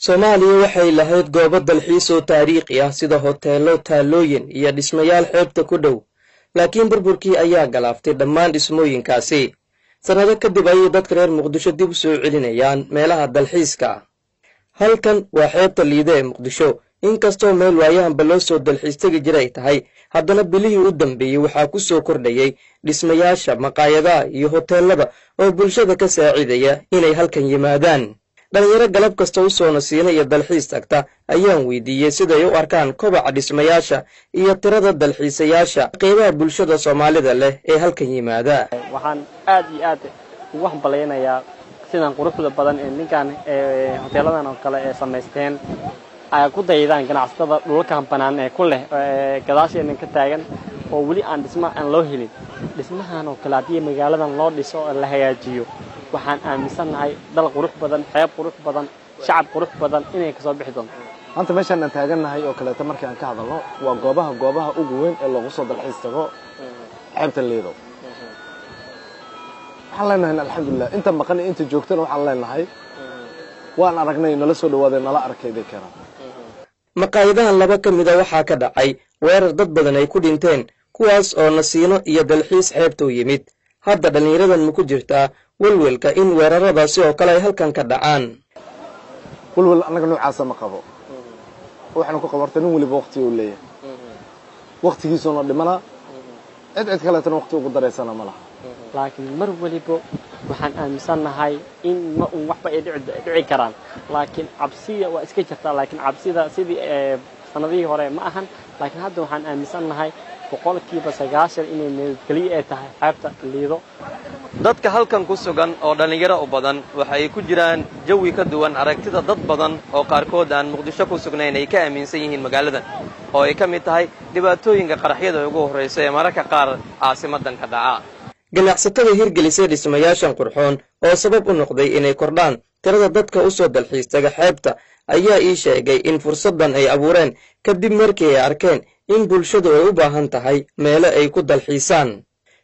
Soomaaliya waxay lahayd goobo dalxiis oo taariikhi ah sida hoteelo, taalooyin iyo dhismayaal xeebta ku dhow. Laakiin burburkii ayaa galaaftay dhammaan dhismooyinkaasi. Sanado kadib ayay dadka reer Muqdisho dib u soo celinayaan meelaha dalxiiska. Halkan waa xeebta Liide ee Muqdisho. Inkastoo meel waayahanba loo soo dalxiis tagi jiray tahay, haddana bilihii u dambeeyey waxaa ku soo kordhayay dhismayaasha, maqaayadaha iyo hoteelada oo bulshada ka saacidaya inay halkan yimaadaan. dhalinyaro galab kasta u soo nasiina iyo dalxiis tagta ayaan weydiiyey siday u arkaan kobaca dhismayaasha iyo tirada dalxiisayaasha qeybaha bulshada Soomaalida leh ee halkan yimaada. Waxaan aad iyo aad ugu hambaleynayaa sidan quruxda badan ee ninkan hoteeladan oo kale ee sameysteen ay ku daydaan ganacsatada dhulka banaan ee ku leh gadaasheena ka taagan oo wali aan dhismo aan loo helin. Dhismahan oo kale hadii magaaladan loo dhiso oo la hagaajiyo waxaan aaminsanahay dal qurux badan, xeeb qurux badan, shacab qurux badan inay ka soo bixi doonto. Anta meeshan aan taaganahay oo kale markii aan ka hadalno waa goobaha ugu weyn ee lagu soo dalxiis tago xeebta Liido. waxaan leenahay alxamdulillah inta maqan inta joogtana waxaan leenahay waan aragnay nala soo dhawaadeen nala arkay deekana. Maqaayadahan laba ka mid ah waxaa ka dhacay weerar dad badan ay ku dhinteen kuwaas oo nasiino iyo dalxiis xeebta u yimid. Hadda dhalinyaradan ma ku jirtaa walwalka in weeraradaasi oo kale ay halkan ka dhacaan. walwal anaga noocaas ma qabo. waxaan ku qabartay nin waliba waqti uu leeyahay. waqtigiisuna dhimana cid kale tan waqti ugu dareysana ma laha. laakiin mar waliba waxaan aaminsanahay in ma waxba ay dhici karaan. laakiin cabsiga waa iska jirtaa laakiin cabsida sidii sanadihii hore ma ahan. laakiin hadda waxaan aaminsanahay boqolkiiba 90 inay nabadgelyo ay tahay xeebta Liido. dadka halkan ku sugan oo dhalinyaro u badan waxay ku jiraan jawi ka duwan aragtida dad badan oo qaarkood aan Muqdisho ku sugnayn ay ka aaminsan yihiin magaaladan oo ay ka mid tahay dhibaatooyinka qaraxyada ugu horreysay ee mararka qaar caasimadan ka dhaca. ganacsatada hirgelisay dhismayaashan qurxoon oo sabab u noqday inay kordhaan tirada dadka u soo dalxiis taga xeebta ayaa ii sheegay in fursadan ay abuureen kadib markii ay arkeen in bulshadu ay u baahan tahay meelo ay ku dalxiisaan.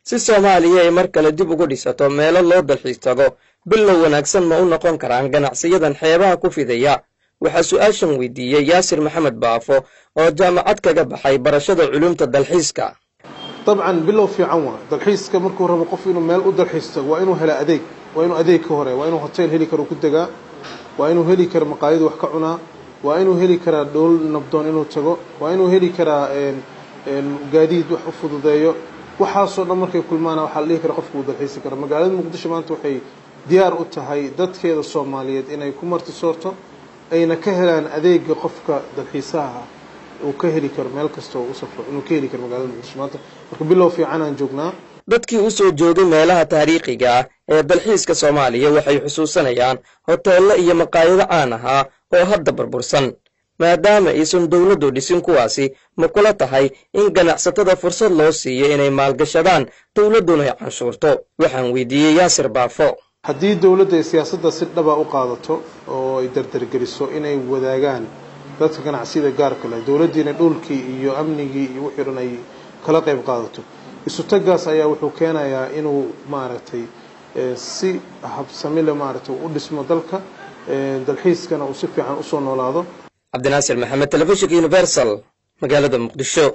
si Soomaaliya ay mar kale dib ugu dhisato meelo loo dalxiis tago, bilow wanaagsan ma u noqon karaan ganacsiyadan xeebaha ku fidaya. waxaa su'aashan weydiiyey Yaasir Maxamed Baafo oo jaamacad kaga baxay barashada culuumta dalxiiska. طبعا بلو في عوان دلحيس كمركو ربو قف إنه مال ودلحيس وإنه هلا أديك وإنه أديك هوري وإنه هوتيل هليكر وكدجا وإنه هليكر مقايد وحكعنا وإنه هليكر دول نبضون إنه تجو وإنه هليكر الجديد وحفظ ذايو وحاصل مركب كل ما أنا وحليه كر قف ودلحيس كر مقالد مقدش ما أنتو حي ديار أتهاي دت كذا الصوماليات إنه يكون مرت صورته أين كهلان أديك قفك دلحيسها وكهلي كرمال كستو وصفر إنه كهلي كرمال المشماتة وكبلوا في عنا جوجنا. dadkii u soo joogay meelaha taariikhiga ah ee dalxiiska Soomaaliya waxay xusuusanayaan hoteelo iyo maqaayado caan ah oo hadda burbursan. maadaama aysan dawladdu dhisin kuwaasi ma kula tahay in ganacsatada fursad loo siiyo inay maalgashadaan dawladduna ay canshuurto. waxaan weydiiyey Yaasir Baafo. haddii dawladda siyaasadda si dhab ah u qaadato oo ay dardargeliso inay wadaagaan dadka ganacsiyada gaarka leh dawladdiina dhulkii iyo amnigii iyo wixii dhan ay kala qayb qaadato isu tagaas ayaa wuxuu keenayaa inuu maaragtay si habsami leh maaragtay u dhismo dalka dalxiiskana uu si fiican u soo noolaado. Cabdinaasir Maxamed, Telefishinka Universal, magaalada Muqdisho.